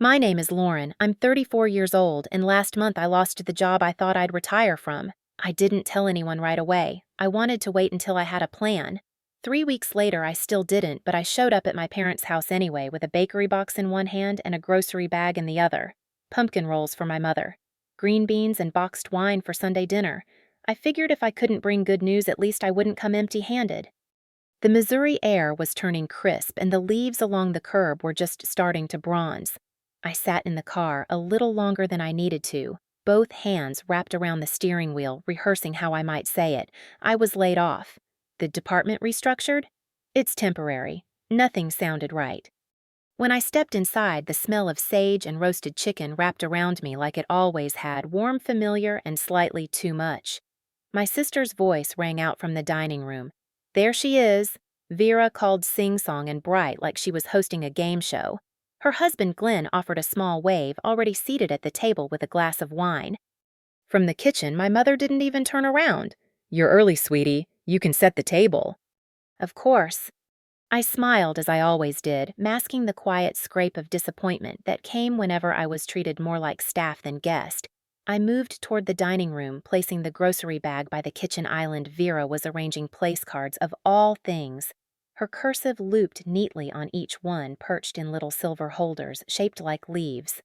My name is Lauren. I'm 34 years old, and last month I lost the job I thought I'd retire from. I didn't tell anyone right away. I wanted to wait until I had a plan. 3 weeks later, I still didn't, but I showed up at my parents' house anyway with a bakery box in one hand and a grocery bag in the other. Pumpkin rolls for my mother. Green beans and boxed wine for Sunday dinner. I figured if I couldn't bring good news, at least I wouldn't come empty-handed. The Missouri air was turning crisp, and the leaves along the curb were just starting to bronze. I sat in the car a little longer than I needed to, both hands wrapped around the steering wheel, rehearsing how I might say it. I was laid off. The department restructured? It's temporary. Nothing sounded right. When I stepped inside, the smell of sage and roasted chicken wrapped around me like it always had, warm, familiar, and slightly too much. My sister's voice rang out from the dining room. There she is. Vera called sing-song and bright like she was hosting a game show. Her husband Glenn offered a small wave, already seated at the table with a glass of wine. From the kitchen, my mother didn't even turn around. "You're early, sweetie. You can set the table." Of course. I smiled as I always did, masking the quiet scrape of disappointment that came whenever I was treated more like staff than guest. I moved toward the dining room, placing the grocery bag by the kitchen island Vera was arranging place cards of all things. Her cursive looped neatly on each one, perched in little silver holders shaped like leaves.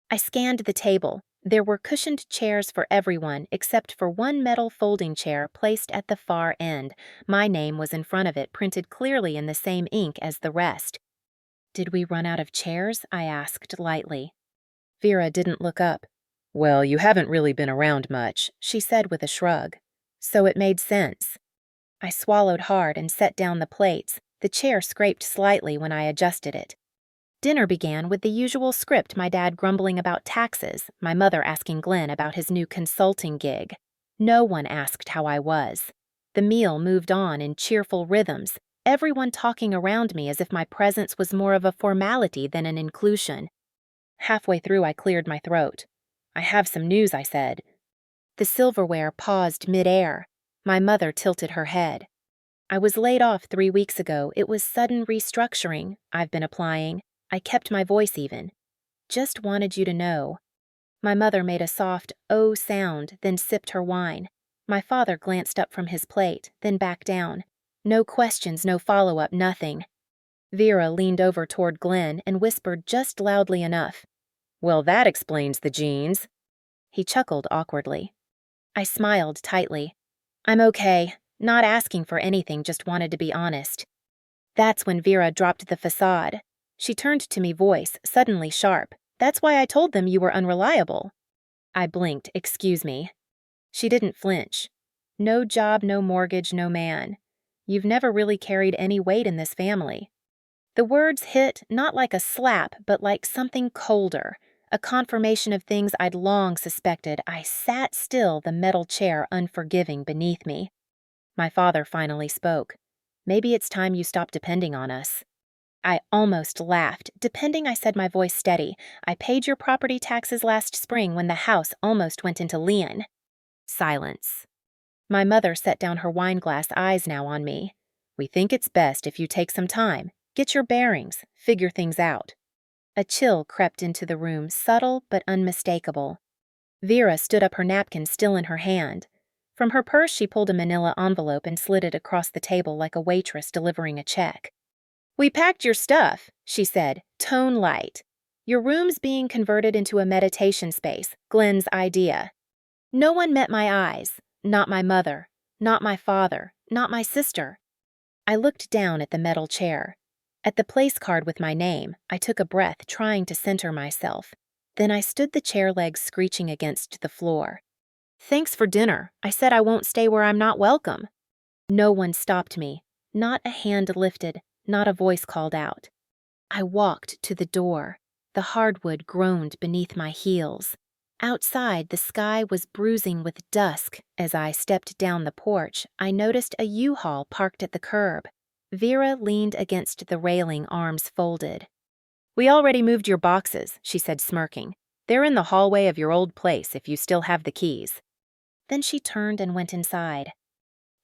I scanned the table. There were cushioned chairs for everyone except for one metal folding chair placed at the far end. My name was in front of it, printed clearly in the same ink as the rest. "Did we run out of chairs?" I asked lightly. Vera didn't look up. "Well, you haven't really been around much," she said with a shrug. So it made sense. I swallowed hard and set down the plates. The chair scraped slightly when I adjusted it. Dinner began with the usual script, my dad grumbling about taxes, my mother asking Glenn about his new consulting gig. No one asked how I was. The meal moved on in cheerful rhythms, everyone talking around me as if my presence was more of a formality than an inclusion. Halfway through, I cleared my throat. "I have some news," I said. The silverware paused mid-air. My mother tilted her head. "I was laid off 3 weeks ago. It was sudden restructuring. I've been applying. I kept my voice even. Just wanted you to know." My mother made a soft "oh" sound, then sipped her wine. My father glanced up from his plate, then back down. No questions, no follow-up, nothing. Vera leaned over toward Glenn and whispered just loudly enough. "Well, that explains the jeans." He chuckled awkwardly. I smiled tightly. "I'm okay. Not asking for anything, just wanted to be honest." That's when Vera dropped the facade. She turned to me, voice suddenly sharp. "That's why I told them you were unreliable." I blinked. "Excuse me." She didn't flinch. "No job, no mortgage, no man. You've never really carried any weight in this family." The words hit not like a slap, but like something colder, a confirmation of things I'd long suspected. I sat still, the metal chair unforgiving beneath me. My father finally spoke. "Maybe it's time you stopped depending on us." I almost laughed. "Depending," I said, my voice steady. "I paid your property taxes last spring when the house almost went into lien." Silence. My mother set down her wineglass, eyes now on me. "We think it's best if you take some time. Get your bearings. Figure things out." A chill crept into the room, subtle but unmistakable. Vera stood up, her napkin still in her hand. From her purse, she pulled a manila envelope and slid it across the table like a waitress delivering a check. "We packed your stuff," she said, tone light. "Your room's being converted into a meditation space, Glenn's idea." No one met my eyes. Not my mother. Not my father. Not my sister. I looked down at the metal chair. At the place card with my name, I took a breath, trying to center myself. Then I stood, the chair legs screeching against the floor. "Thanks for dinner. I said I won't stay where I'm not welcome." No one stopped me. Not a hand lifted. Not a voice called out. I walked to the door. The hardwood groaned beneath my heels. Outside, the sky was bruising with dusk. As I stepped down the porch, I noticed a U-Haul parked at the curb. Vera leaned against the railing, arms folded. "We already moved your boxes," she said, smirking. "They're in the hallway of your old place if you still have the keys." Then she turned and went inside.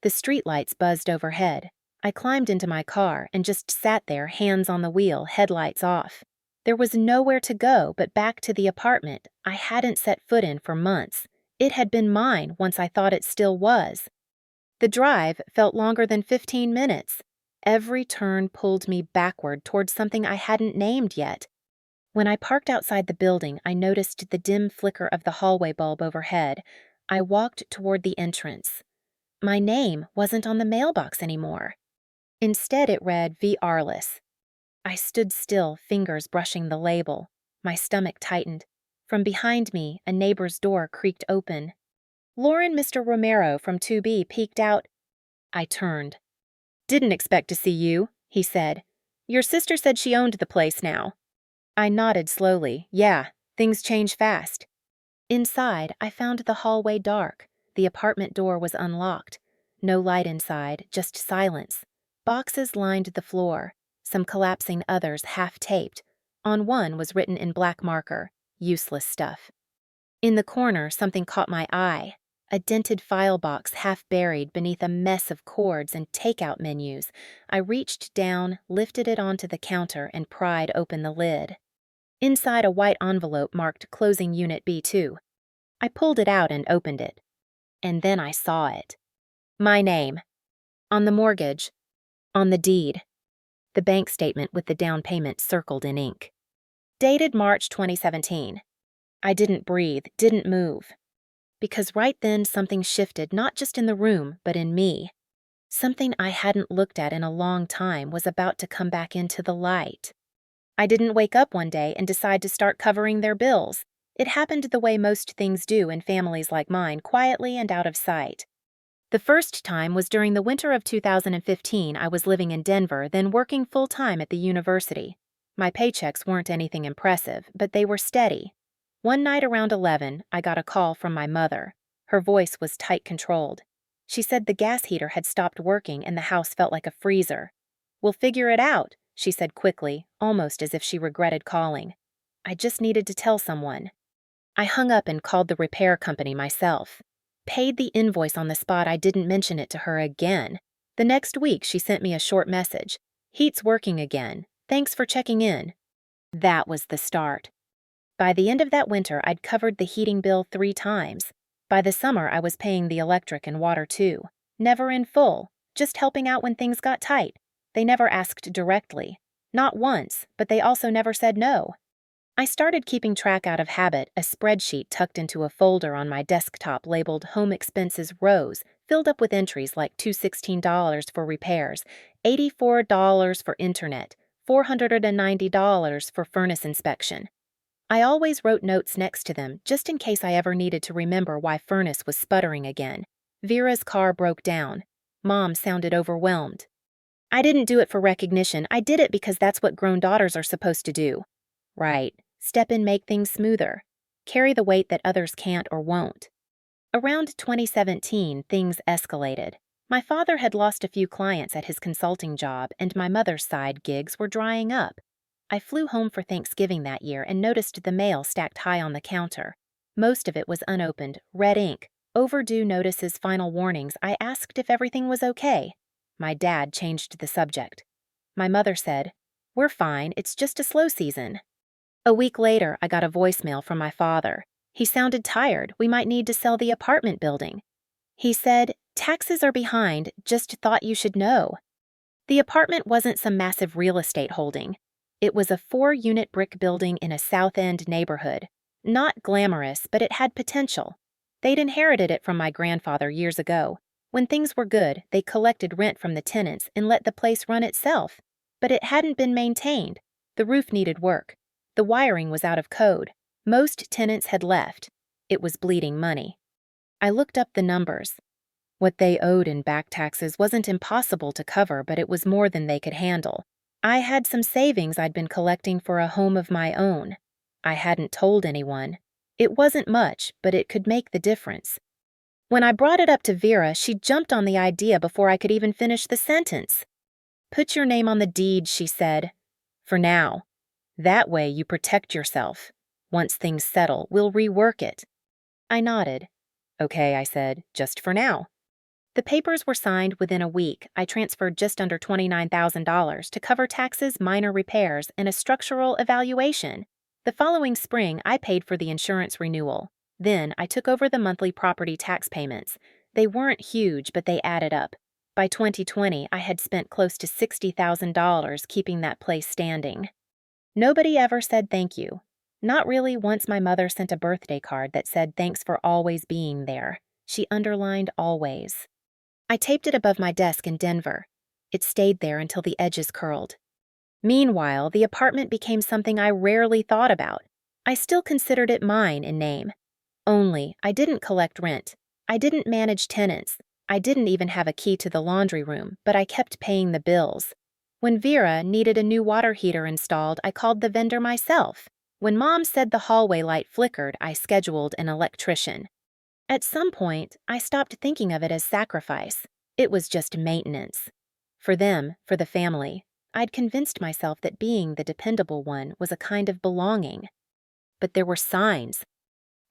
The streetlights buzzed overhead. I climbed into my car and just sat there, hands on the wheel, headlights off. There was nowhere to go but back to the apartment I hadn't set foot in for months. It had been mine once I thought it still was. The drive felt longer than 15 minutes. Every turn pulled me backward towards something I hadn't named yet. When I parked outside the building, I noticed the dim flicker of the hallway bulb overhead. I walked toward the entrance. My name wasn't on the mailbox anymore. Instead, it read V. Arliss. I stood still, fingers brushing the label. My stomach tightened. From behind me, a neighbor's door creaked open. Lauren Mr. Romero from 2B peeked out. I turned. "Didn't expect to see you," he said. "Your sister said she owned the place now." I nodded slowly. "Yeah, things change fast." Inside, I found the hallway dark. The apartment door was unlocked. No light inside, just silence. Boxes lined the floor, some collapsing, others half-taped. On one was written in black marker, "Useless stuff." In the corner, something caught my eye. A dented file box half buried beneath a mess of cords and takeout menus. I reached down, lifted it onto the counter, and pried open the lid. Inside, a white envelope marked Closing Unit B2. I pulled it out and opened it. And then I saw it. My name. On the mortgage. On the deed. The bank statement with the down payment circled in ink. Dated March 2017. I didn't breathe, didn't move. Because right then something shifted, not just in the room, but in me. Something I hadn't looked at in a long time was about to come back into the light. I didn't wake up one day and decide to start covering their bills. It happened the way most things do in families like mine, quietly and out of sight. The first time was during the winter of 2015. I was living in Denver, then working full-time at the university. My paychecks weren't anything impressive, but they were steady. One night around 11, I got a call from my mother. Her voice was tight-controlled. She said the gas heater had stopped working and the house felt like a freezer. "We'll figure it out," she said quickly, almost as if she regretted calling. I just needed to tell someone. I hung up and called the repair company myself. Paid the invoice on the spot. I didn't mention it to her again. The next week, she sent me a short message. "Heat's working again. Thanks for checking in." That was the start. By the end of that winter, I'd covered the heating bill 3 times. By the summer, I was paying the electric and water too. Never in full, just helping out when things got tight. They never asked directly. Not once, but they also never said no. I started keeping track out of habit, a spreadsheet tucked into a folder on my desktop labeled Home Expenses Rows, filled up with entries like $216 for repairs, $84 for internet, $490 for furnace inspection. I always wrote notes next to them, just in case I ever needed to remember why furnace was sputtering again. Vera's car broke down. Mom sounded overwhelmed. I didn't do it for recognition. I did it because that's what grown daughters are supposed to do. Right. Step in, make things smoother. Carry the weight that others can't or won't. Around 2017, things escalated. My father had lost a few clients at his consulting job, and my mother's side gigs were drying up. I flew home for Thanksgiving that year and noticed the mail stacked high on the counter. Most of it was unopened, red ink, overdue notices, final warnings. I asked if everything was okay. My dad changed the subject. My mother said, "We're fine, it's just a slow season." A week later, I got a voicemail from my father. He sounded tired. We might need to sell the apartment building. He said, "Taxes are behind, just thought you should know." The apartment wasn't some massive real estate holding. It was a 4-unit brick building in a South End neighborhood. Not glamorous, but it had potential. They'd inherited it from my grandfather years ago. When things were good, they collected rent from the tenants and let the place run itself. But it hadn't been maintained. The roof needed work. The wiring was out of code. Most tenants had left. It was bleeding money. I looked up the numbers. What they owed in back taxes wasn't impossible to cover, but it was more than they could handle. I had some savings I'd been collecting for a home of my own. I hadn't told anyone. It wasn't much, but it could make the difference. When I brought it up to Vera, she jumped on the idea before I could even finish the sentence. "Put your name on the deed," she said. "For now. That way you protect yourself. Once things settle, we'll rework it." I nodded. "Okay," I said, "just for now." The papers were signed within a week. I transferred just under $29,000 to cover taxes, minor repairs, and a structural evaluation. The following spring, I paid for the insurance renewal. Then, I took over the monthly property tax payments. They weren't huge, but they added up. By 2020, I had spent close to $60,000 keeping that place standing. Nobody ever said thank you. Not really once my mother sent a birthday card that said thanks for always being there. She underlined always. I taped it above my desk in Denver. It stayed there until the edges curled. Meanwhile, the apartment became something I rarely thought about. I still considered it mine in name. Only, I didn't collect rent. I didn't manage tenants. I didn't even have a key to the laundry room, but I kept paying the bills. When Vera needed a new water heater installed, I called the vendor myself. When Mom said the hallway light flickered, I scheduled an electrician. At some point, I stopped thinking of it as sacrifice. It was just maintenance. For them, for the family, I'd convinced myself that being the dependable one was a kind of belonging. But there were signs.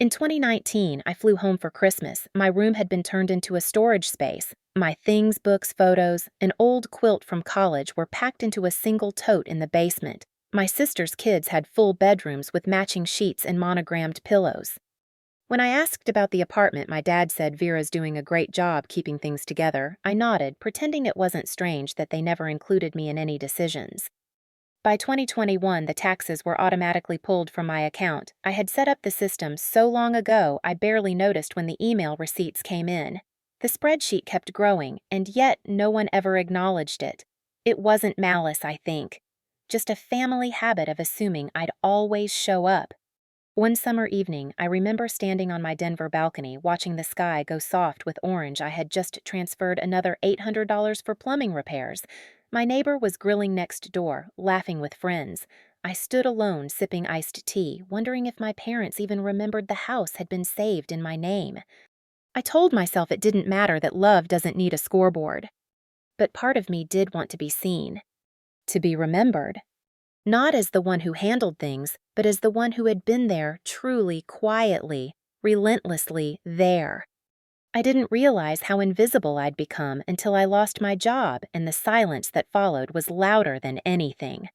In 2019, I flew home for Christmas. My room had been turned into a storage space. My things, books, photos, an old quilt from college were packed into a single tote in the basement. My sister's kids had full bedrooms with matching sheets and monogrammed pillows. When I asked about the apartment, my dad said Vera's doing a great job keeping things together. I nodded, pretending it wasn't strange that they never included me in any decisions. By 2021, the taxes were automatically pulled from my account. I had set up the system so long ago I barely noticed when the email receipts came in. The spreadsheet kept growing, and yet no one ever acknowledged it. It wasn't malice, I think. Just a family habit of assuming I'd always show up. One summer evening, I remember standing on my Denver balcony watching the sky go soft with orange. I had just transferred another $800 for plumbing repairs. My neighbor was grilling next door, laughing with friends. I stood alone sipping iced tea, wondering if my parents even remembered the house had been saved in my name. I told myself it didn't matter, that love doesn't need a scoreboard. But part of me did want to be seen, to be remembered. Not as the one who handled things, but as the one who had been there, truly, quietly, relentlessly there. I didn't realize how invisible I'd become until I lost my job, and the silence that followed was louder than anything.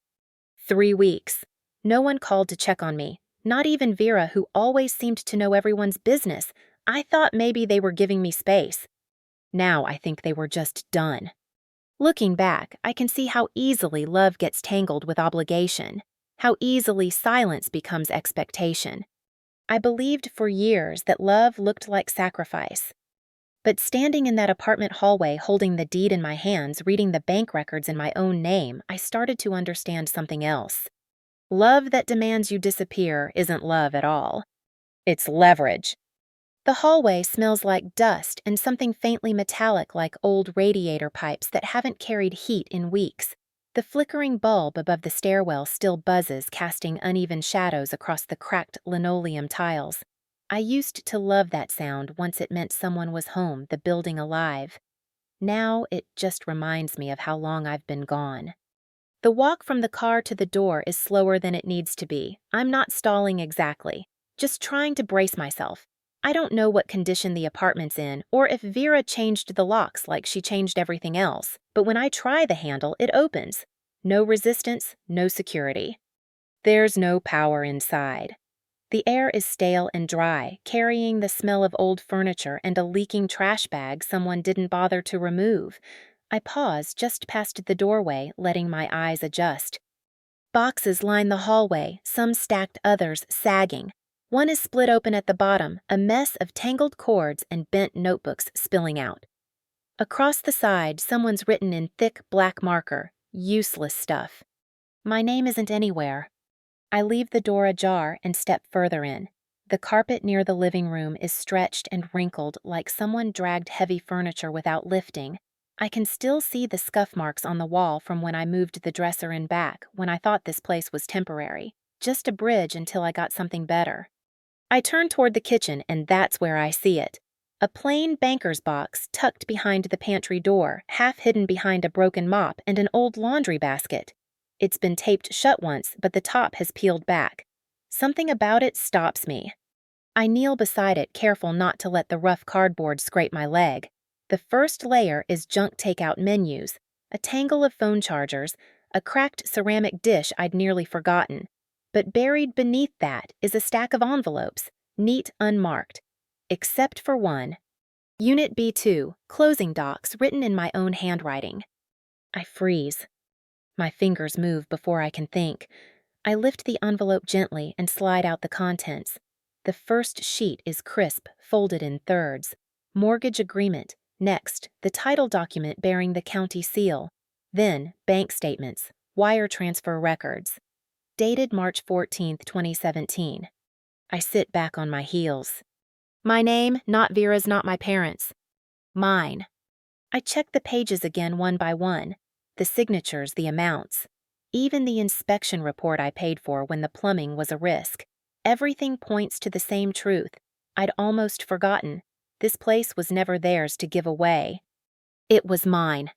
3 weeks. No one called to check on me, not even Vera, who always seemed to know everyone's business. I thought maybe they were giving me space. Now I think they were just done. Looking back, I can see how easily love gets tangled with obligation, how easily silence becomes expectation. I believed for years that love looked like sacrifice. But standing in that apartment hallway holding the deed in my hands, reading the bank records in my own name, I started to understand something else. Love that demands you disappear isn't love at all. It's leverage. The hallway smells like dust and something faintly metallic like old radiator pipes that haven't carried heat in weeks. The flickering bulb above the stairwell still buzzes, casting uneven shadows across the cracked linoleum tiles. I used to love that sound once it meant someone was home, the building alive. Now it just reminds me of how long I've been gone. The walk from the car to the door is slower than it needs to be. I'm not stalling exactly, just trying to brace myself. I don't know what condition the apartment's in, or if Vera changed the locks like she changed everything else, but when I try the handle, it opens. No resistance, no security. There's no power inside. The air is stale and dry, carrying the smell of old furniture and a leaking trash bag someone didn't bother to remove. I pause just past the doorway, letting my eyes adjust. Boxes line the hallway, some stacked, others sagging. One is split open at the bottom, a mess of tangled cords and bent notebooks spilling out. Across the side, someone's written in thick black marker, useless stuff. My name isn't anywhere. I leave the door ajar and step further in. The carpet near the living room is stretched and wrinkled like someone dragged heavy furniture without lifting. I can still see the scuff marks on the wall from when I moved the dresser in back, when I thought this place was temporary. Just a bridge until I got something better. I turn toward the kitchen, and that's where I see it. A plain banker's box tucked behind the pantry door, half hidden behind a broken mop and an old laundry basket. It's been taped shut once, but the top has peeled back. Something about it stops me. I kneel beside it, careful not to let the rough cardboard scrape my leg. The first layer is junk takeout menus, a tangle of phone chargers, a cracked ceramic dish I'd nearly forgotten. But buried beneath that is a stack of envelopes, neat unmarked. Except for one. Unit B2, closing docs written in my own handwriting. I freeze. My fingers move before I can think. I lift the envelope gently and slide out the contents. The first sheet is crisp, folded in thirds. Mortgage agreement. Next, the title document bearing the county seal. Then, bank statements, wire transfer records. Dated March 14, 2017. I sit back on my heels. My name, not Vera's, not my parents'. Mine. I check the pages again one by one. The signatures, the amounts. Even the inspection report I paid for when the plumbing was a risk. Everything points to the same truth. I'd almost forgotten. This place was never theirs to give away. It was mine.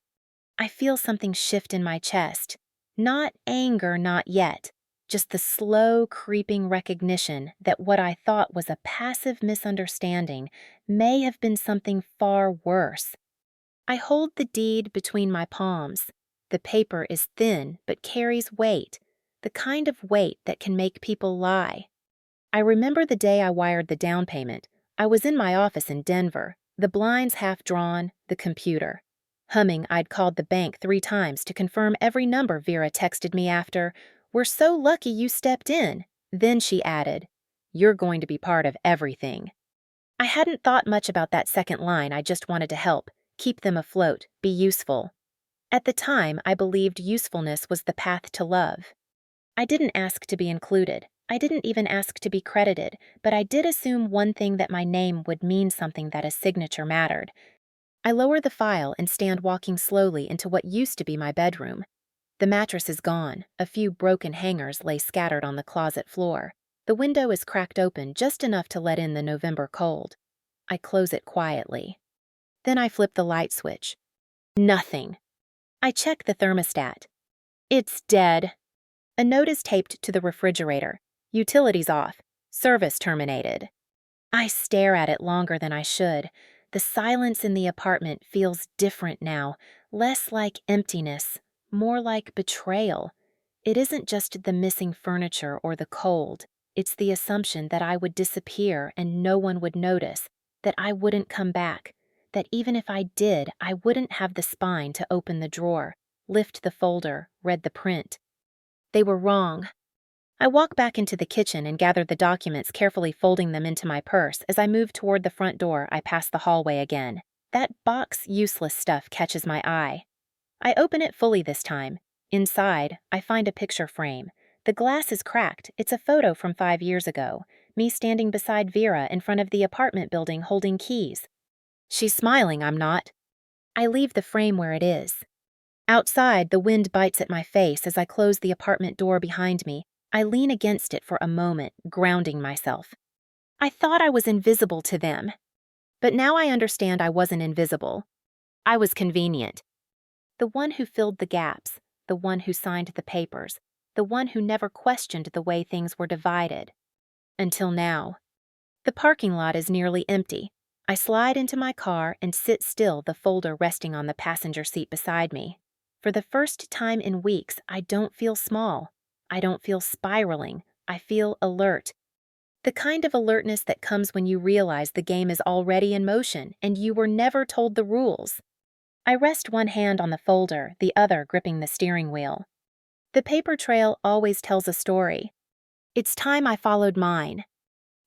I feel something shift in my chest. Not anger, not yet. Just the slow, creeping recognition that what I thought was a passive misunderstanding may have been something far worse. I hold the deed between my palms. The paper is thin but carries weight, the kind of weight that can make people lie. I remember the day I wired the down payment. I was in my office in Denver, the blinds half drawn, the computer. Humming, I'd called the bank 3 times to confirm every number Vera texted me after. We're so lucky you stepped in. Then she added, you're going to be part of everything. I hadn't thought much about that second line. I just wanted to help, keep them afloat, be useful. At the time, I believed usefulness was the path to love. I didn't ask to be included. I didn't even ask to be credited, but I did assume one thing, that my name would mean something, that a signature mattered. I lower the file and stand walking slowly into what used to be my bedroom. The mattress is gone. A few broken hangers lay scattered on the closet floor. The window is cracked open just enough to let in the November cold. I close it quietly. Then I flip the light switch. Nothing. I check the thermostat. It's dead. A note is taped to the refrigerator. Utilities off. Service terminated. I stare at it longer than I should. The silence in the apartment feels different now, less like emptiness, more like betrayal. It isn't just the missing furniture or the cold. It's the assumption that I would disappear and no one would notice, that I wouldn't come back, that even if I did, I wouldn't have the spine to open the drawer, lift the folder, read the print. They were wrong. I walk back into the kitchen and gather the documents, carefully folding them into my purse. As I move toward the front door, I pass the hallway again. That box useless stuff catches my eye. I open it fully this time. Inside, I find a picture frame. The glass is cracked. It's a photo from 5 years ago. Me standing beside Vera in front of the apartment building holding keys. She's smiling, I'm not. I leave the frame where it is. Outside, the wind bites at my face as I close the apartment door behind me. I lean against it for a moment, grounding myself. I thought I was invisible to them. But now I understand I wasn't invisible. I was convenient. The one who filled the gaps, the one who signed the papers, the one who never questioned the way things were divided. Until now. The parking lot is nearly empty. I slide into my car and sit still, the folder resting on the passenger seat beside me. For the first time in weeks, I don't feel small. I don't feel spiraling. I feel alert. The kind of alertness that comes when you realize the game is already in motion and you were never told the rules. I rest one hand on the folder, the other gripping the steering wheel. The paper trail always tells a story. It's time I followed mine.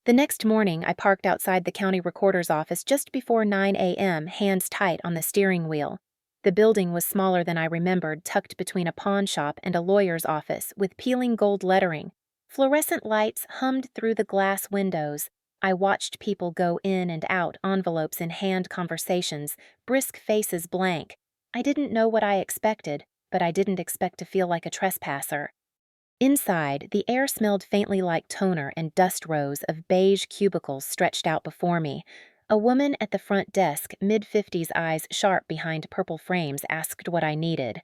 The next morning, I parked outside the county recorder's office just before 9 a.m., hands tight on the steering wheel. The building was smaller than I remembered, tucked between a pawn shop and a lawyer's office, with peeling gold lettering. Fluorescent lights hummed through the glass windows. I watched people go in and out, envelopes in hand, conversations, brisk faces blank. I didn't know what I expected, but I didn't expect to feel like a trespasser. Inside, the air smelled faintly like toner, and dust rows of beige cubicles stretched out before me. A woman at the front desk, mid-50s, eyes sharp behind purple frames, asked what I needed.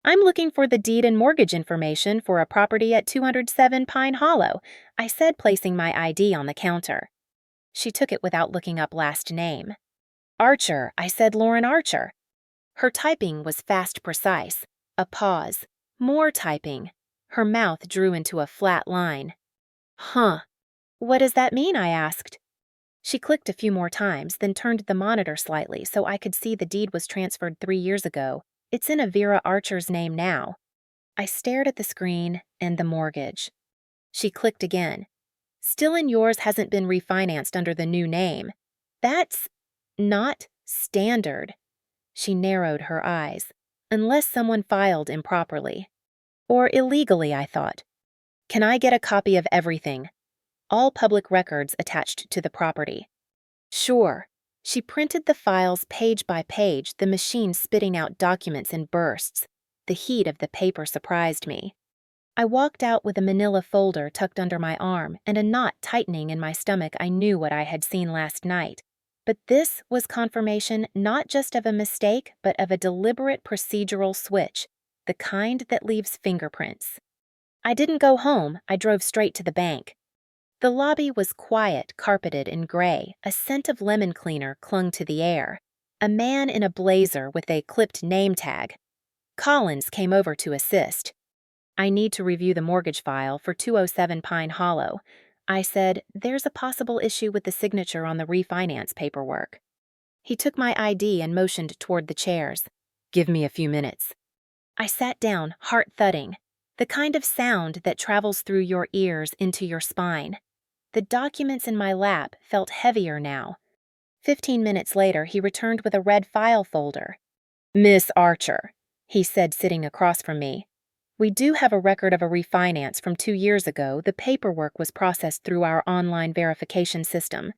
I'm looking for the deed and mortgage information for a property at 207 Pine Hollow, I said, placing my ID on the counter. She took it without looking up last name. Archer, I said Lauren Archer. Her typing was fast, precise. A pause. More typing. Her mouth drew into a flat line. Huh. What does that mean? I asked. She clicked a few more times, then turned the monitor slightly so I could see the deed was transferred 3 years ago. It's in a Vera Archer's name now. I stared at the screen and the mortgage. She clicked again. Still in yours, hasn't been refinanced under the new name. That's not standard. She narrowed her eyes. Unless someone filed improperly. Or illegally, I thought. Can I get a copy of everything? All public records attached to the property. Sure. She printed the files page by page, the machine spitting out documents in bursts. The heat of the paper surprised me. I walked out with a manila folder tucked under my arm and a knot tightening in my stomach. I knew what I had seen last night. But this was confirmation not just of a mistake, but of a deliberate procedural switch, the kind that leaves fingerprints. I didn't go home. I drove straight to the bank. The lobby was quiet, carpeted in gray. A scent of lemon cleaner clung to the air. A man in a blazer with a clipped name tag. Collins came over to assist. I need to review the mortgage file for 207 Pine Hollow. I said, there's a possible issue with the signature on the refinance paperwork. He took my ID and motioned toward the chairs. Give me a few minutes. I sat down, heart thudding, the kind of sound that travels through your ears into your spine. The documents in my lap felt heavier now. 15 minutes later, he returned with a red file folder. Miss Archer, he said, sitting across from me. We do have a record of a refinance from 2 years ago. The paperwork was processed through our online verification system.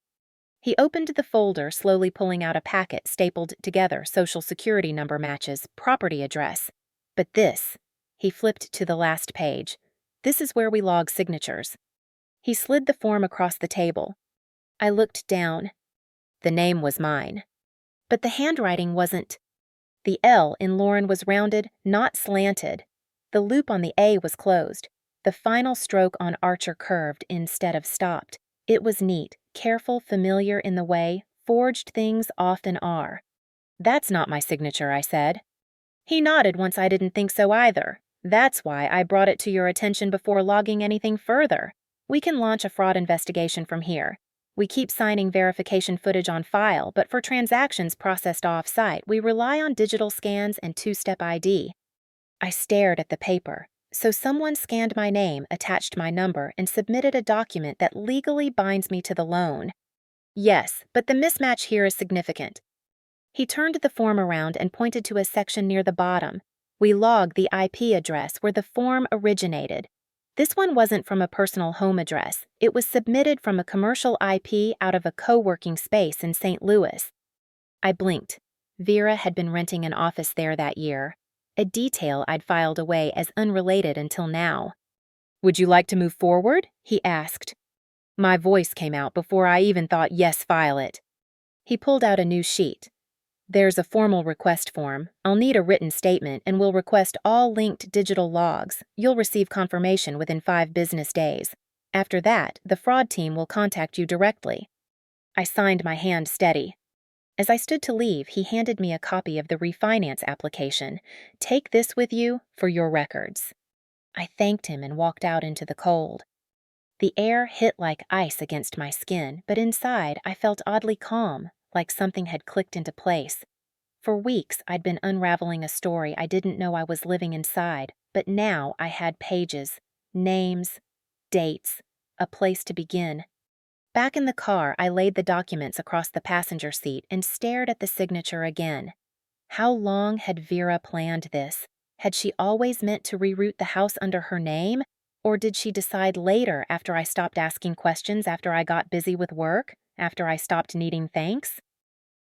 He opened the folder, slowly pulling out a packet stapled together, social security number matches, property address. But this, he flipped to the last page. This is where we log signatures. He slid the form across the table. I looked down. The name was mine. But the handwriting wasn't. The L in Lauren was rounded, not slanted. The loop on the A was closed. The final stroke on Archer curved instead of stopped. It was neat, careful, familiar in the way forged things often are. That's not my signature, I said. He nodded once I didn't think so either. That's why I brought it to your attention before logging anything further. We can launch a fraud investigation from here. We keep signing verification footage on file, but for transactions processed off-site, we rely on digital scans and two-step ID. I stared at the paper. So someone scanned my name, attached my number, and submitted a document that legally binds me to the loan. Yes, but the mismatch here is significant. He turned the form around and pointed to a section near the bottom. We log the IP address where the form originated. This one wasn't from a personal home address. It was submitted from a commercial IP out of a co-working space in St. Louis. I blinked. Vera had been renting an office there that year. A detail I'd filed away as unrelated until now. Would you like to move forward? He asked. My voice came out before I even thought, yes, file it. He pulled out a new sheet. There's a formal request form. I'll need a written statement and will request all linked digital logs. You'll receive confirmation within 5 business days. After that, the fraud team will contact you directly. I signed my hand steady. As I stood to leave, he handed me a copy of the refinance application. Take this with you for your records. I thanked him and walked out into the cold. The air hit like ice against my skin, but inside I felt oddly calm, like something had clicked into place. For weeks, I'd been unraveling a story I didn't know I was living inside, but now I had pages, names, dates, a place to begin. Back in the car, I laid the documents across the passenger seat and stared at the signature again. How long had Vera planned this? Had she always meant to reroute the house under her name? Or did she decide later after I stopped asking questions, after I got busy with work, after I stopped needing thanks?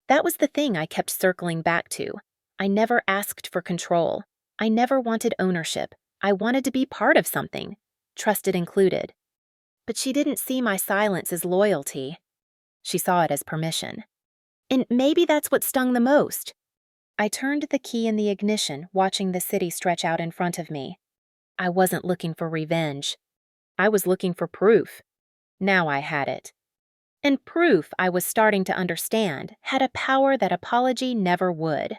That was the thing I kept circling back to. I never asked for control. I never wanted ownership. I wanted to be part of something, trusted included. But she didn't see my silence as loyalty. She saw it as permission. And maybe that's what stung the most. I turned the key in the ignition, watching the city stretch out in front of me. I wasn't looking for revenge. I was looking for proof. Now I had it. And proof I was starting to understand had a power that apology never would.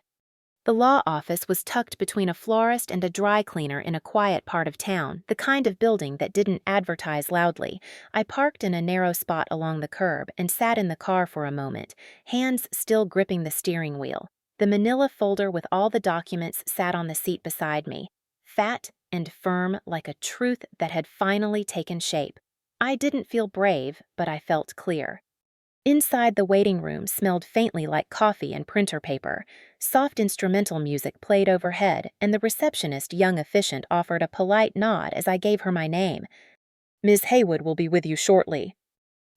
The law office was tucked between a florist and a dry cleaner in a quiet part of town, the kind of building that didn't advertise loudly. I parked in a narrow spot along the curb and sat in the car for a moment, hands still gripping the steering wheel. The manila folder with all the documents sat on the seat beside me, fat and firm like a truth that had finally taken shape. I didn't feel brave, but I felt clear. Inside, the waiting room smelled faintly like coffee and printer paper. Soft instrumental music played overhead, and the receptionist, young efficient, offered a polite nod as I gave her my name. "Miss Haywood will be with you shortly."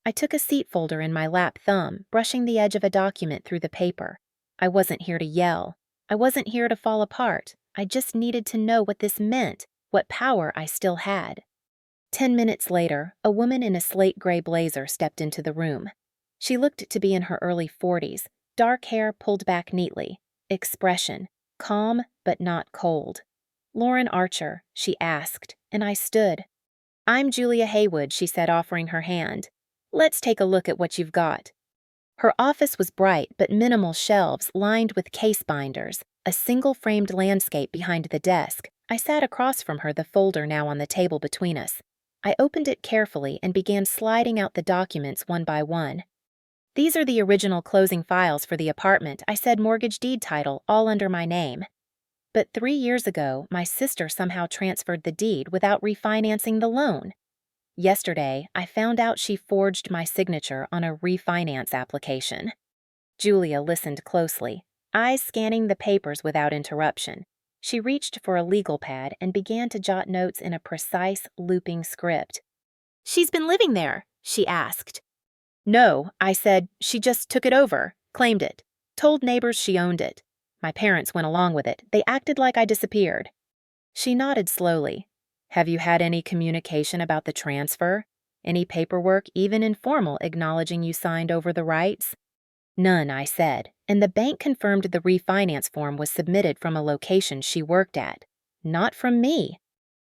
I took a seat folder in my lap thumb, brushing the edge of a document through the paper. I wasn't here to yell. I wasn't here to fall apart. I just needed to know what this meant, what power I still had. 10 minutes later, a woman in a slate gray blazer stepped into the room. She looked to be in her early 40s, dark hair pulled back neatly, expression, calm but not cold. "Lauren Archer," she asked, and I stood. "I'm Julia Haywood," she said, offering her hand. "Let's take a look at what you've got." Her office was bright but minimal shelves lined with case binders, a single-framed landscape behind the desk. I sat across from her, the folder now on the table between us. I opened it carefully and began sliding out the documents one by one. "These are the original closing files for the apartment," I said, mortgage deed title, all under my name. But 3 years ago, my sister somehow transferred the deed without refinancing the loan. Yesterday, I found out she forged my signature on a refinance application. Julia listened closely, eyes scanning the papers without interruption. She reached for a legal pad and began to jot notes in a precise, looping script. "She's been living there?" she asked. "No," I said. "She just took it over, claimed it, told neighbors she owned it. My parents went along with it. They acted like I disappeared." She nodded slowly. "Have you had any communication about the transfer? Any paperwork, even informal, acknowledging you signed over the rights?" "None," I said, and the bank confirmed the refinance form was submitted from a location she worked at. Not from me.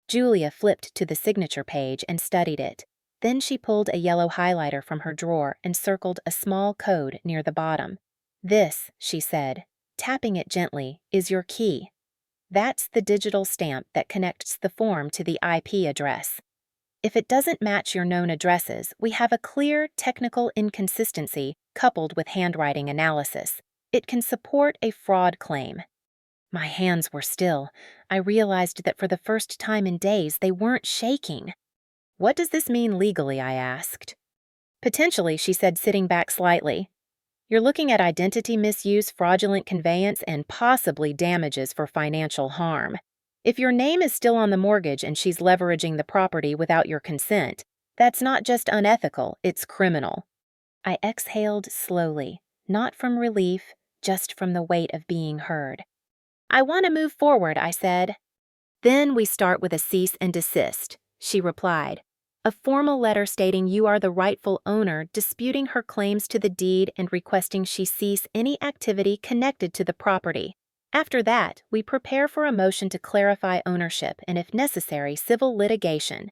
Julia flipped to the signature page and studied it. Then she pulled a yellow highlighter from her drawer and circled a small code near the bottom. "This," she said, tapping it gently, "is your key. That's the digital stamp that connects the form to the IP address. If it doesn't match your known addresses, we have a clear technical inconsistency coupled with handwriting analysis. It can support a fraud claim." My hands were still. I realized that for the first time in days, they weren't shaking. "What does this mean legally?" I asked. "Potentially," she said, sitting back slightly. "You're looking at identity misuse, fraudulent conveyance, and possibly damages for financial harm. If your name is still on the mortgage and she's leveraging the property without your consent, that's not just unethical, it's criminal." I exhaled slowly, not from relief, just from the weight of being heard. "I want to move forward," I said. "Then we start with a cease and desist," she replied. "A formal letter stating you are the rightful owner, disputing her claims to the deed and requesting she cease any activity connected to the property. After that, we prepare for a motion to clarify ownership and, if necessary, civil litigation."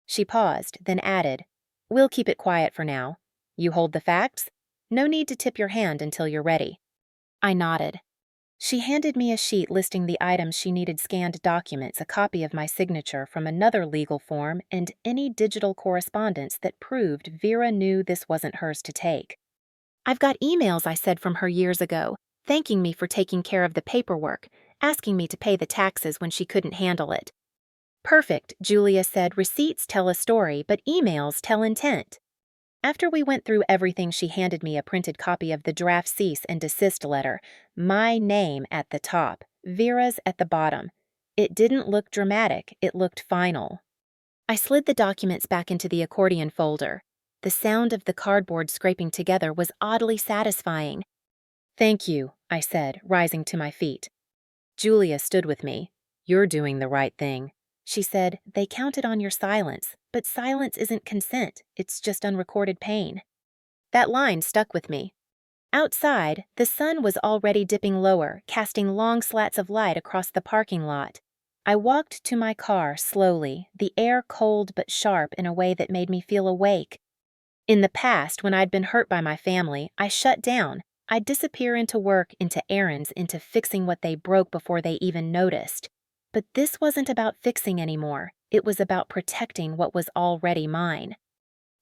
She paused, then added, "We'll keep it quiet for now. You hold the facts? No need to tip your hand until you're ready." I nodded. She handed me a sheet listing the items she needed: scanned documents, a copy of my signature from another legal form, and any digital correspondence that proved Vera knew this wasn't hers to take. "I've got emails," I said, "from her years ago, thanking me for taking care of the paperwork, asking me to pay the taxes when she couldn't handle it." "Perfect," Julia said. "Receipts tell a story, but emails tell intent." After we went through everything, she handed me a printed copy of the draft cease and desist letter, my name at the top, Vera's at the bottom. It didn't look dramatic, it looked final. I slid the documents back into the accordion folder. The sound of the cardboard scraping together was oddly satisfying. "Thank you," I said, rising to my feet. Julia stood with me. "You're doing the right thing." She said, "They counted on your silence, but silence isn't consent, it's just unrecorded pain." That line stuck with me. Outside, the sun was already dipping lower, casting long slats of light across the parking lot. I walked to my car slowly, the air cold but sharp in a way that made me feel awake. In the past, when I'd been hurt by my family, I shut down. I'd disappear into work, into errands, into fixing what they broke before they even noticed. But this wasn't about fixing anymore. It was about protecting what was already mine.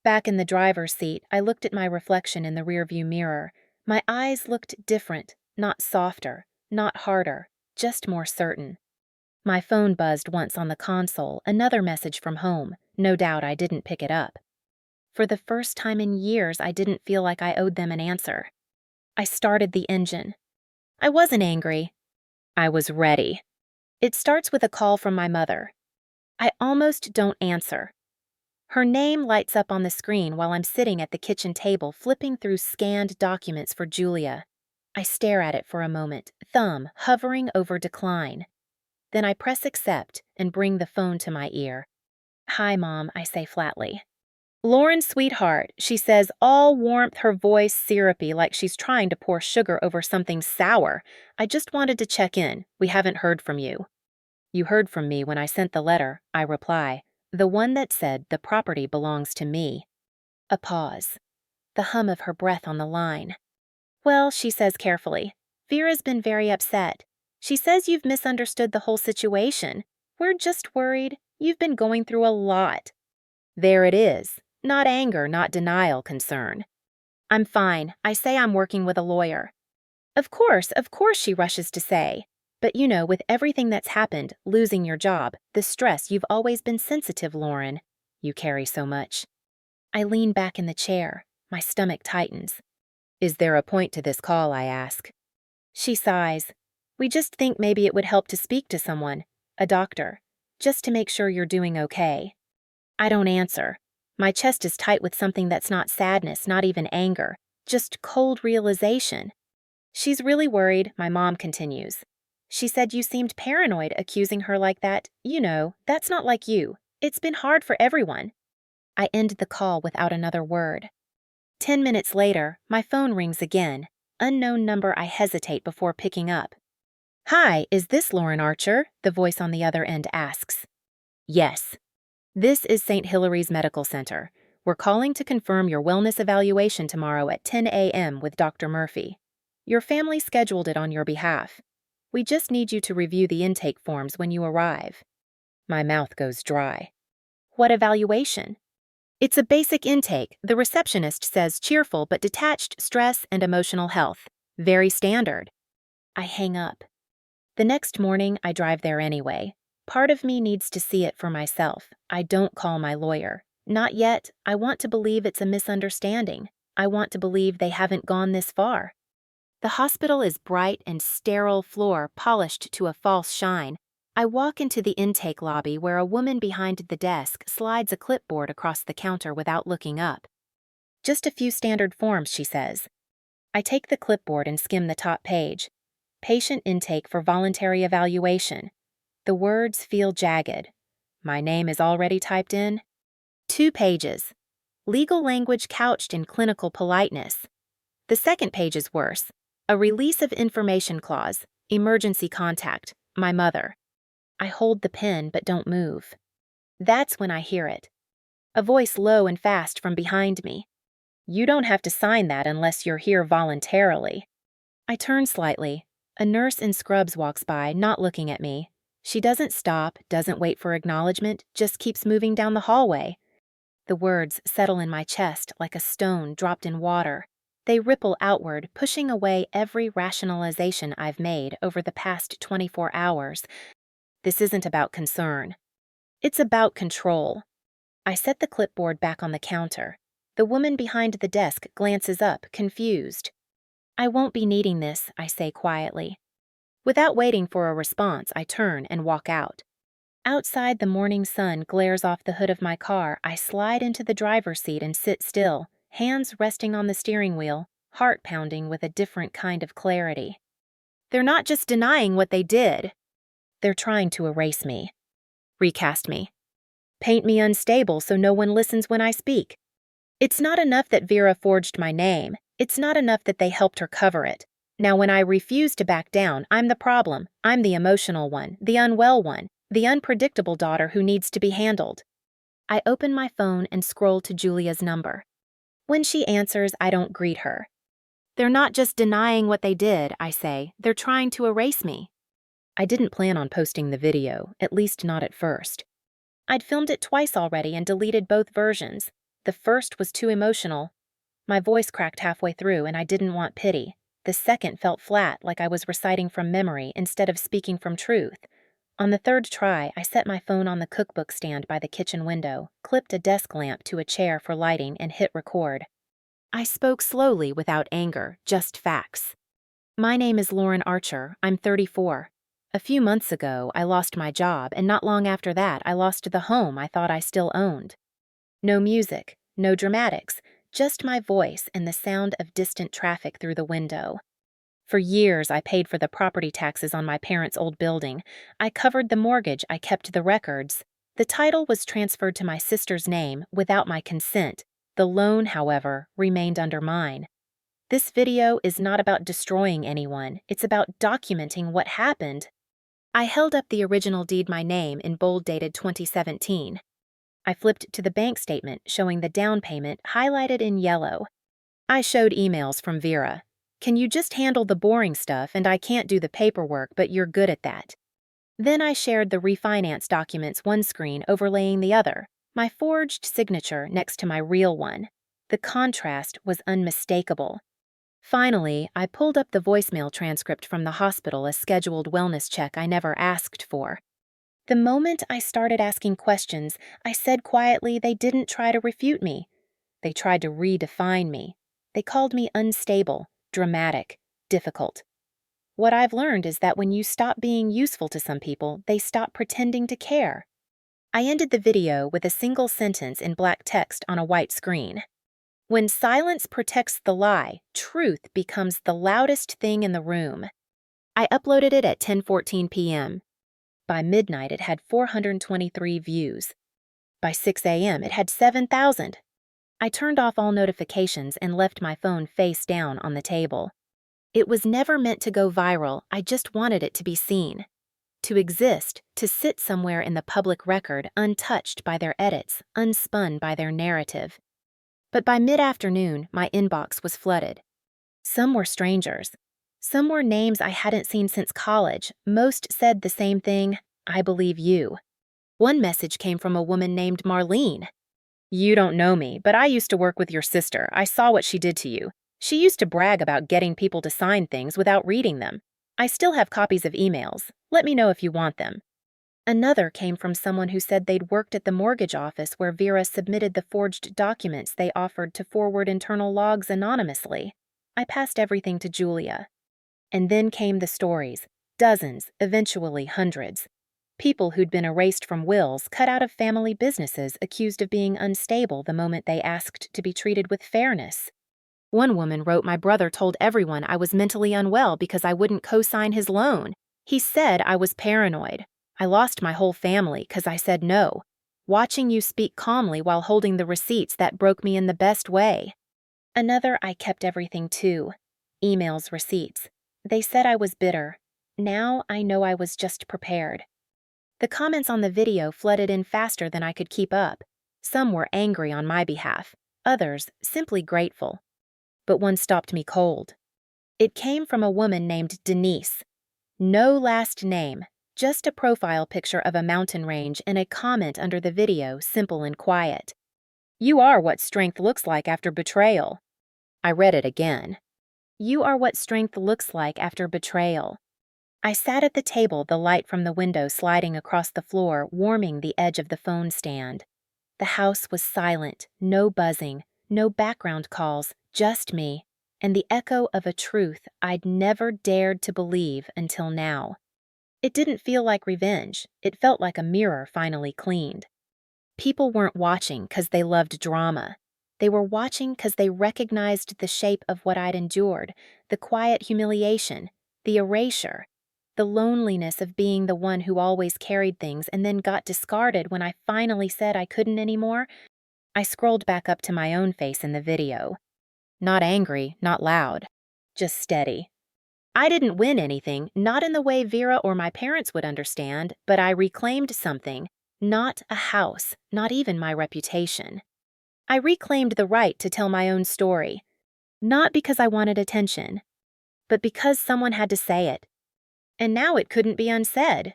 Back in the driver's seat, I looked at my reflection in the rearview mirror. My eyes looked different, not softer, not harder, just more certain. My phone buzzed once on the console, another message from home. No doubt I didn't pick it up. For the first time in years, I didn't feel like I owed them an answer. I started the engine. I wasn't angry. I was ready. It starts with a call from my mother. I almost don't answer. Her name lights up on the screen while I'm sitting at the kitchen table flipping through scanned documents for Julia. I stare at it for a moment, thumb hovering over decline. Then I press accept and bring the phone to my ear. "Hi, Mom," I say flatly. "Lauren, sweetheart," she says, all warmth, her voice syrupy like she's trying to pour sugar over something sour. "I just wanted to check in. We haven't heard from you." "You heard from me when I sent the letter," I reply, the one that said the property belongs to me. A pause. The hum of her breath on the line. "Well," she says carefully, "Vera's been very upset. She says you've misunderstood the whole situation. We're just worried. You've been going through a lot." There it is. Not anger, not denial, concern. "I'm fine. I say I'm working with a lawyer." Of course," she rushes to say. "But you know, with everything that's happened, losing your job, the stress, you've always been sensitive, Lauren. You carry so much." I lean back in the chair. My stomach tightens. "Is there a point to this call?" I ask. She sighs. "We just think maybe it would help to speak to someone, a doctor, just to make sure you're doing okay." I don't answer. My chest is tight with something that's not sadness, not even anger, just cold realization. "She's really worried," my mom continues. "She said you seemed paranoid, accusing her like that. You know, that's not like you. It's been hard for everyone." I end the call without another word. 10 minutes later, my phone rings again. Unknown number. I hesitate before picking up. "Hi, is this Lauren Archer?" the voice on the other end asks. "Yes." "This is St. Hilary's Medical Center. We're calling to confirm your wellness evaluation tomorrow at 10 a.m. with Dr. Murphy. Your family scheduled it on your behalf. We just need you to review the intake forms when you arrive." My mouth goes dry. "What evaluation?" "It's a basic intake. The receptionist says cheerful but detached stress and emotional health. Very standard." I hang up. The next morning, I drive there anyway. Part of me needs to see it for myself. I don't call my lawyer. Not yet. I want to believe it's a misunderstanding. I want to believe they haven't gone this far. The hospital is bright and sterile floor polished to a false shine. I walk into the intake lobby where a woman behind the desk slides a clipboard across the counter without looking up. "Just a few standard forms," she says. I take the clipboard and skim the top page. "Patient intake for voluntary evaluation." The words feel jagged. My name is already typed in. 2 pages. Legal language couched in clinical politeness. The second page is worse. A release of information clause, emergency contact, my mother. I hold the pen but don't move. That's when I hear it. A voice low and fast from behind me. "You don't have to sign that unless you're here voluntarily." I turn slightly. A nurse in scrubs walks by, not looking at me. She doesn't stop, doesn't wait for acknowledgement, just keeps moving down the hallway. The words settle in my chest like a stone dropped in water. They ripple outward, pushing away every rationalization I've made over the past 24 hours. This isn't about concern. It's about control. I set the clipboard back on the counter. The woman behind the desk glances up, confused. "I won't be needing this," I say quietly. Without waiting for a response, I turn and walk out. Outside, the morning sun glares off the hood of my car. I slide into the driver's seat and sit still, hands resting on the steering wheel, heart pounding with a different kind of clarity. They're not just denying what they did. They're trying to erase me. Recast me. Paint me unstable so no one listens when I speak. It's not enough that Vera forged my name. It's not enough that they helped her cover it. Now, when I refuse to back down, I'm the problem. I'm the emotional one, the unwell one, the unpredictable daughter who needs to be handled. I open my phone and scroll to Julia's number. When she answers, I don't greet her. They're not just denying what they did, I say. They're trying to erase me. I didn't plan on posting the video, at least not at first. I'd filmed it twice already and deleted both versions. The first was too emotional. My voice cracked halfway through and I didn't want pity. The second felt flat, like I was reciting from memory instead of speaking from truth. On the third try, I set my phone on the cookbook stand by the kitchen window, clipped a desk lamp to a chair for lighting, and hit record. I spoke slowly without anger, just facts. My name is Lauren Archer. I'm 34. A few months ago, I lost my job, and not long after that, I lost the home I thought I still owned. No music, no dramatics, just my voice and the sound of distant traffic through the window. For years, I paid for the property taxes on my parents' old building. I covered the mortgage, I kept the records. The title was transferred to my sister's name without my consent. The loan, however, remained under mine. This video is not about destroying anyone, it's about documenting what happened. I held up the original deed my name in bold dated 2017. I flipped to the bank statement showing the down payment highlighted in yellow. I showed emails from Vera. Can you just handle the boring stuff and I can't do the paperwork, but you're good at that. Then I shared the refinance documents one screen overlaying the other, my forged signature next to my real one. The contrast was unmistakable. Finally, I pulled up the voicemail transcript from the hospital, a scheduled wellness check I never asked for. The moment I started asking questions, I said quietly they didn't try to refute me. They tried to redefine me. They called me unstable, dramatic, difficult. What I've learned is that when you stop being useful to some people, they stop pretending to care. I ended the video with a single sentence in black text on a white screen. When silence protects the lie, truth becomes the loudest thing in the room. I uploaded it at 10:14 p.m. By midnight, it had 423 views. By 6 a.m., it had 7,000. I turned off all notifications and left my phone face down on the table. It was never meant to go viral, I just wanted it to be seen. To exist, to sit somewhere in the public record untouched by their edits, unspun by their narrative. But by mid-afternoon, my inbox was flooded. Some were strangers. Some were names I hadn't seen since college. Most said the same thing, I believe you. One message came from a woman named Marlene. You don't know me, but I used to work with your sister. I saw what she did to you. She used to brag about getting people to sign things without reading them. I still have copies of emails. Let me know if you want them. Another came from someone who said they'd worked at the mortgage office where Vera submitted the forged documents they offered to forward internal logs anonymously. I passed everything to Julia. And then came the stories, dozens, eventually hundreds. People who'd been erased from wills, cut out of family businesses, accused of being unstable the moment they asked to be treated with fairness. One woman wrote my brother told everyone I was mentally unwell because I wouldn't co-sign his loan. He said I was paranoid. I lost my whole family because I said no. Watching you speak calmly while holding the receipts that broke me in the best way. Another, I kept everything too. Emails, receipts. They said I was bitter. Now I know I was just prepared. The comments on the video flooded in faster than I could keep up. Some were angry on my behalf, others simply grateful. But one stopped me cold. It came from a woman named Denise. No last name, just a profile picture of a mountain range and a comment under the video, simple and quiet. You are what strength looks like after betrayal. I read it again. You are what strength looks like after betrayal. I sat at the table, the light from the window sliding across the floor, warming the edge of the phone stand. The house was silent, no buzzing, no background calls, just me, and the echo of a truth I'd never dared to believe until now. It didn't feel like revenge. It felt like a mirror finally cleaned. People weren't watching 'cause they loved drama. They were watching 'cause they recognized the shape of what I'd endured, the quiet humiliation, the erasure, the loneliness of being the one who always carried things and then got discarded when I finally said I couldn't anymore. I scrolled back up to my own face in the video. Not angry, not loud, just steady. I didn't win anything, not in the way Vera or my parents would understand, but I reclaimed something, not a house, not even my reputation. I reclaimed the right to tell my own story, not because I wanted attention, but because someone had to say it. And now it couldn't be unsaid.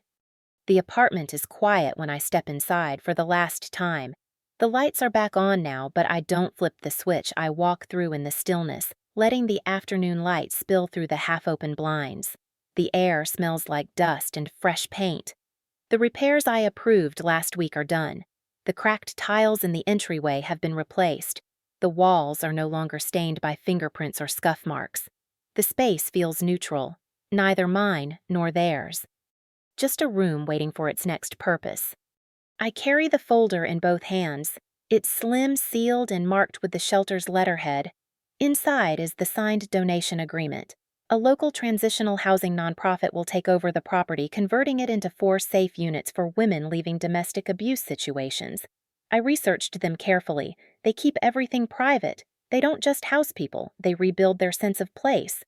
The apartment is quiet when I step inside for the last time. The lights are back on now, but I don't flip the switch. I walk through in the stillness, letting the afternoon light spill through the half-open blinds. The air smells like dust and fresh paint. The repairs I approved last week are done. The cracked tiles in the entryway have been replaced. The walls are no longer stained by fingerprints or scuff marks. The space feels neutral, neither mine nor theirs. Just a room waiting for its next purpose. I carry the folder in both hands. It's slim, sealed, and marked with the shelter's letterhead. Inside is the signed donation agreement. A local transitional housing nonprofit will take over the property, converting it into 4 safe units for women leaving domestic abuse situations. I researched them carefully. They keep everything private. They don't just house people, they rebuild their sense of place.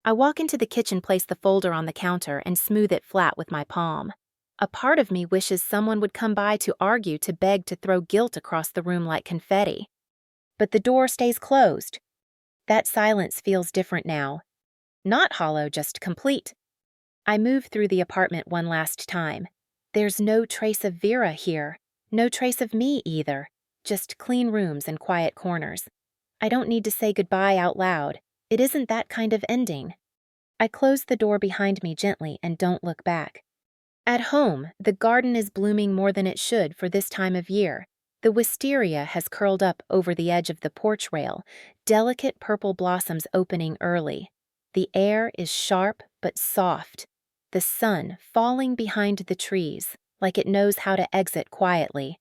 I walk into the kitchen, place the folder on the counter, and smooth it flat with my palm. A part of me wishes someone would come by to argue, to beg, to throw guilt across the room like confetti. But the door stays closed. That silence feels different now. Not hollow, just complete. I move through the apartment one last time. There's no trace of Vera here. No trace of me either. Just clean rooms and quiet corners. I don't need to say goodbye out loud. It isn't that kind of ending. I close the door behind me gently and don't look back. At home, the garden is blooming more than it should for this time of year. The wisteria has curled up over the edge of the porch rail, delicate purple blossoms opening early. The air is sharp but soft, the sun falling behind the trees, like it knows how to exit quietly.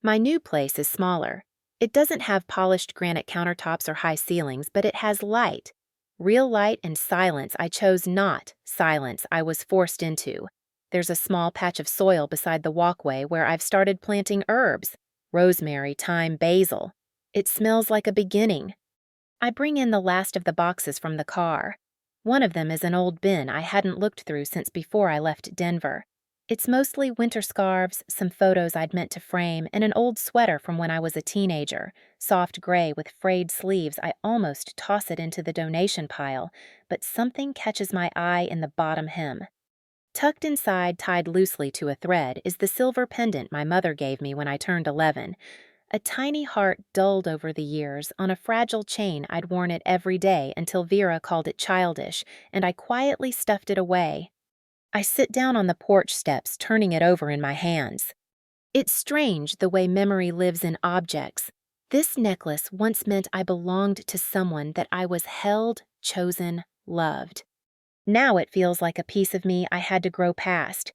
My new place is smaller. It doesn't have polished granite countertops or high ceilings, but it has light. Real light and silence. I chose not silence I was forced into. There's a small patch of soil beside the walkway where I've started planting herbs. Rosemary, thyme, basil. It smells like a beginning. I bring in the last of the boxes from the car. One of them is an old bin I hadn't looked through since before I left Denver. It's mostly winter scarves, some photos I'd meant to frame, and an old sweater from when I was a teenager, soft gray with frayed sleeves. I almost toss it into the donation pile, but something catches my eye in the bottom hem. Tucked inside, tied loosely to a thread, is the silver pendant my mother gave me when I turned 11. A tiny heart dulled over the years on a fragile chain. I'd worn it every day until Vera called it childish, and I quietly stuffed it away. I sit down on the porch steps, turning it over in my hands. It's strange the way memory lives in objects. This necklace once meant I belonged to someone, that I was held, chosen, loved. Now it feels like a piece of me I had to grow past.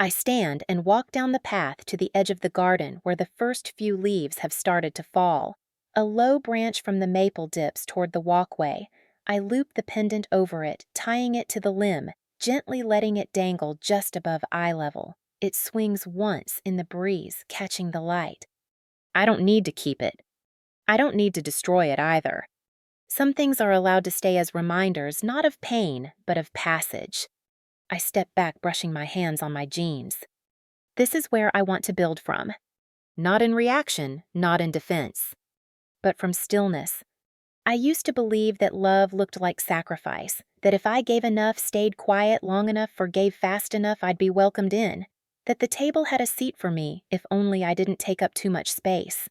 I stand and walk down the path to the edge of the garden where the first few leaves have started to fall. A low branch from the maple dips toward the walkway. I loop the pendant over it, tying it to the limb, gently letting it dangle just above eye level. It swings once in the breeze, catching the light. I don't need to keep it. I don't need to destroy it either. Some things are allowed to stay as reminders, not of pain, but of passage. I step back, brushing my hands on my jeans. This is where I want to build from. Not in reaction, not in defense, but from stillness. I used to believe that love looked like sacrifice, that if I gave enough, stayed quiet long enough, forgave fast enough, I'd be welcomed in, that the table had a seat for me if only I didn't take up too much space.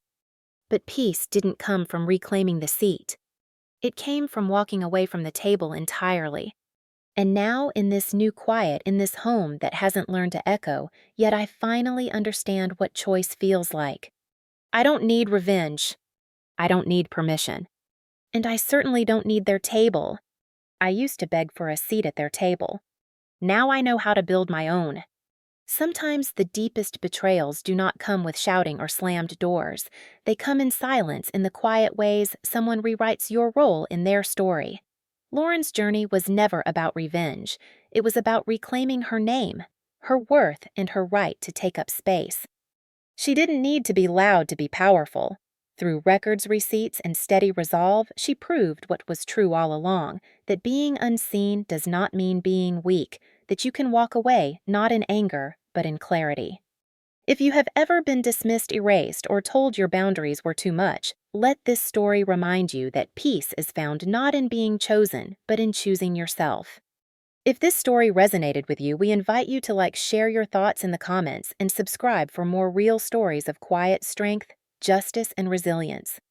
But peace didn't come from reclaiming the seat. It came from walking away from the table entirely. And now, in this new quiet, in this home that hasn't learned to echo, yet I finally understand what choice feels like. I don't need revenge. I don't need permission. And I certainly don't need their table. I used to beg for a seat at their table. Now I know how to build my own. Sometimes the deepest betrayals do not come with shouting or slammed doors. They come in silence, in the quiet ways someone rewrites your role in their story. Lauren's journey was never about revenge. It was about reclaiming her name, her worth, and her right to take up space. She didn't need to be loud to be powerful. Through records, receipts, and steady resolve, she proved what was true all along, that being unseen does not mean being weak, that you can walk away not in anger, but in clarity. If you have ever been dismissed, erased, or told your boundaries were too much, let this story remind you that peace is found not in being chosen, but in choosing yourself. If this story resonated with you, we invite you to share your thoughts in the comments and subscribe for more real stories of quiet strength, justice, and resilience.